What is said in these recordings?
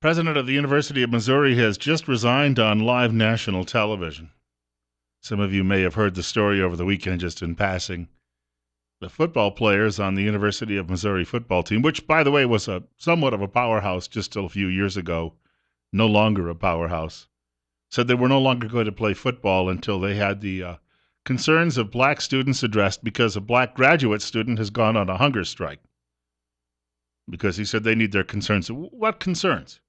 President of the University of Missouri has just resigned on live national television. Some of you may have heard the story over the weekend just in passing. The football players on the University of Missouri football team, which, by the way, was somewhat of a powerhouse just till a few years ago, no longer a powerhouse, said they were no longer going to play football until they had the concerns of black students addressed because a black graduate student has gone on a hunger strike. Because he said they need their concerns. What concerns?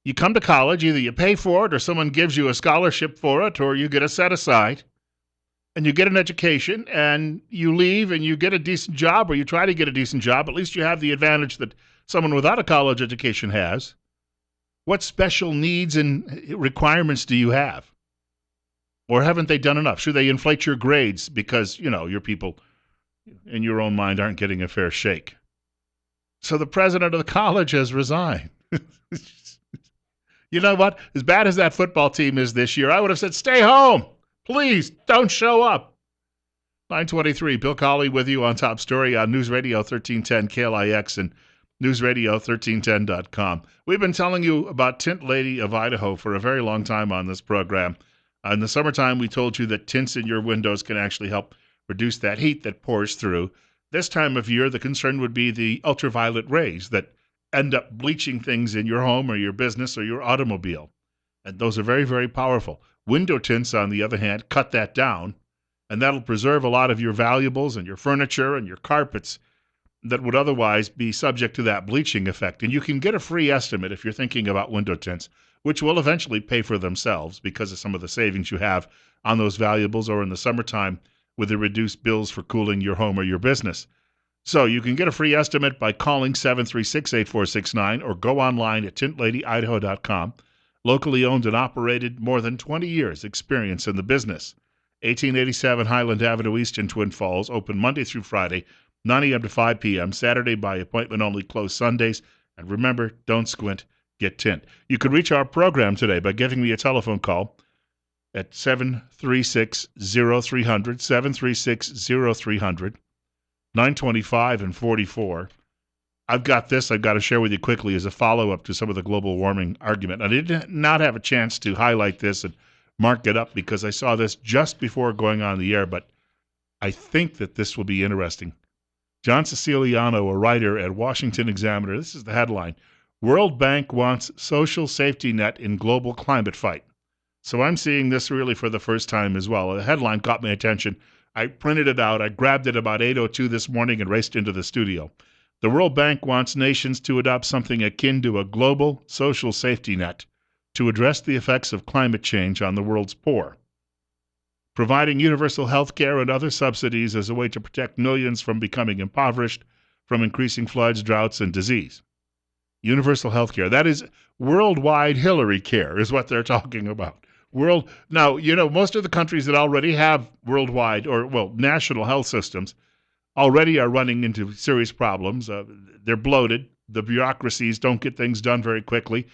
You come to college, either you pay for it or someone gives you a scholarship for it, or you get a set aside and you get an education and you leave and you get a decent job, or you try to get a decent job. At least you have the advantage that someone without a college education has. What special needs and requirements do you have? Or haven't they done enough? Should they inflate your grades because, your people in your own mind aren't getting a fair shake? So the president of the college has resigned. You know what? As bad as that football team is this year, I would have said, stay home. Please, don't show up. 9:23, Bill Colley with you on Top Story on News Radio 1310 KLIX and newsradio1310.com. We've been telling you about Tint Lady of Idaho for a very long time on this program. In the summertime, we told you that tints in your windows can actually help reduce that heat that pours through. This time of year, the concern would be the ultraviolet rays that end up bleaching things in your home or your business or your automobile. And those are very, very powerful. Window tints, on the other hand, cut that down, and that'll preserve a lot of your valuables and your furniture and your carpets that would otherwise be subject to that bleaching effect. And you can get a free estimate if you're thinking about window tints, which will eventually pay for themselves because of some of the savings you have on those valuables, or in the summertime with the reduced bills for cooling your home or your business. So you can get a free estimate by calling 736-8469 or go online at tintladyidaho.com. Locally owned and operated, more than 20 years experience in the business. 1887 Highland Avenue East in Twin Falls, open Monday through Friday, 9 a.m. to 5 p.m., Saturday by appointment only, closed Sundays. And remember, don't squint, get tint. You could reach our program today by giving me a telephone call at 736-0300, 736-0300. 925 and 44. I've got to share with you quickly as a follow-up to some of the global warming argument. I did not have a chance to highlight this and mark it up because I saw this just before going on the air, but I think that this will be interesting. John Siciliano, a writer at Washington Examiner, this is the headline: World Bank wants social safety net in global climate fight. So I'm seeing this really for the first time as well. The headline caught my attention. I printed it out. I grabbed it about 8:02 this morning and raced into the studio. The World Bank wants nations to adopt something akin to a global social safety net to address the effects of climate change on the world's poor, providing universal health care and other subsidies as a way to protect millions from becoming impoverished from increasing floods, droughts, and disease. Universal health care. That is worldwide Hillary care is what they're talking about. Now, most of the countries that already have worldwide national health systems already are running into serious problems. They're bloated. The bureaucracies don't get things done very quickly.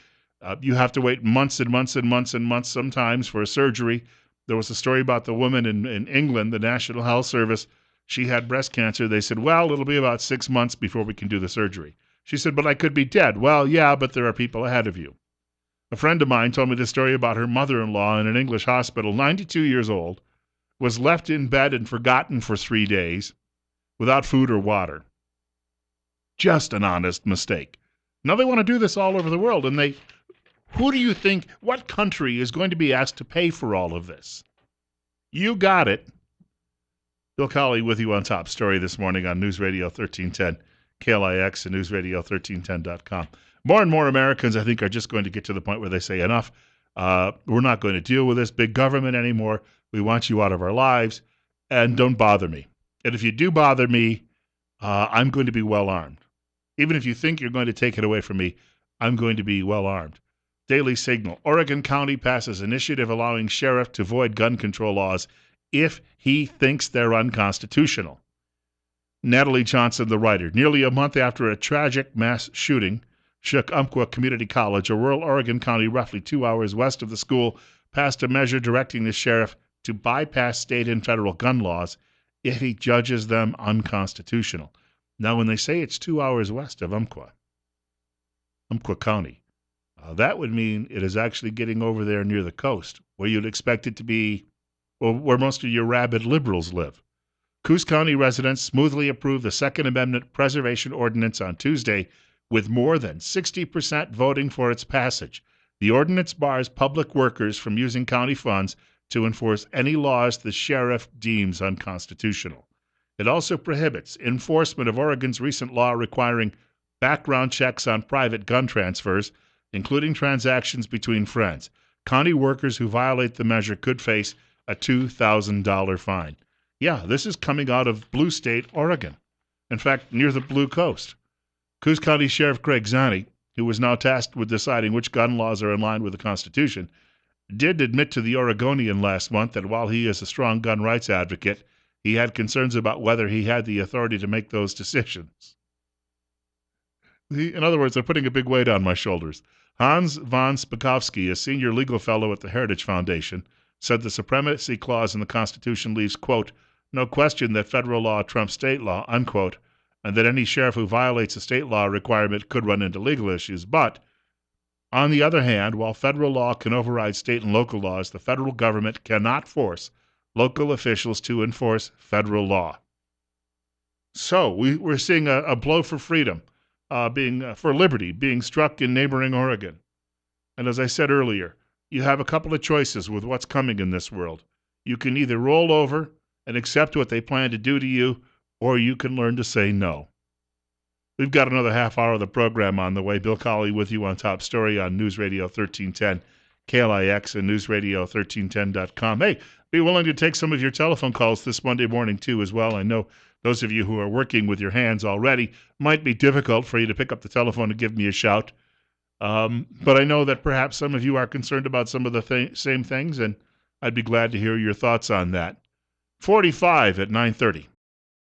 You have to wait months and months and months and months sometimes for a surgery. There was a story about the woman in England, the National Health Service. She had breast cancer. They said, well, it'll be about 6 months before we can do the surgery. She said, but I could be dead. Well, yeah, but there are people ahead of you. A friend of mine told me the story about her mother-in-law in an English hospital, 92 years old, was left in bed and forgotten for 3 days without food or water. Just an honest mistake. Now they want to do this all over the world, and who do you think, what country is going to be asked to pay for all of this? You got it. Bill Colley with you on Top Story this morning on News Radio 1310, KLIX and newsradio1310.com. More and more Americans, I think, are just going to get to the point where they say, enough. We're not going to deal with this big government anymore. We want you out of our lives, and don't bother me. And if you do bother me, I'm going to be well-armed. Even if you think you're going to take it away from me, I'm going to be well-armed. Daily Signal. Oregon County passes initiative allowing sheriff to void gun control laws if he thinks they're unconstitutional. Natalie Johnson, the writer. Nearly a month after a tragic mass shooting shook Umpqua Community College, a rural Oregon county roughly 2 hours west of the school, passed a measure directing the sheriff to bypass state and federal gun laws if he judges them unconstitutional. Now, when they say it's 2 hours west of Umpqua County, That would mean it is actually getting over there near the coast, where you'd expect it to be, well, where most of your rabid liberals live. Coos County residents smoothly approved the Second Amendment Preservation Ordinance on Tuesday, with more than 60% voting for its passage. The ordinance bars public workers from using county funds to enforce any laws the sheriff deems unconstitutional. It also prohibits enforcement of Oregon's recent law requiring background checks on private gun transfers, including transactions between friends. County workers who violate the measure could face a $2,000 fine. Yeah, this is coming out of Blue State, Oregon. In fact, near the Blue Coast. Coos County Sheriff Craig Zani, who was now tasked with deciding which gun laws are in line with the Constitution, did admit to the Oregonian last month that while he is a strong gun rights advocate, he had concerns about whether he had the authority to make those decisions. In other words, they're putting a big weight on my shoulders. Hans von Spakowski, a senior legal fellow at the Heritage Foundation, said the supremacy clause in the Constitution leaves, quote, no question that federal law trumps state law, unquote, and that any sheriff who violates a state law requirement could run into legal issues. But, on the other hand, while federal law can override state and local laws, the federal government cannot force local officials to enforce federal law. So, we're seeing a blow for freedom, for liberty, being struck in neighboring Oregon. And as I said earlier, you have a couple of choices with what's coming in this world. You can either roll over and accept what they plan to do to you, or you can learn to say no. We've got another half hour of the program on the way. Bill Colley with you on Top Story on News Radio 1310, KLIX, and newsradio1310.com. Hey, be willing to take some of your telephone calls this Monday morning, too, as well. I know those of you who are working with your hands already might be difficult for you to pick up the telephone and give me a shout. But I know that perhaps some of you are concerned about some of the same things, and I'd be glad to hear your thoughts on that. 45 at 9:30.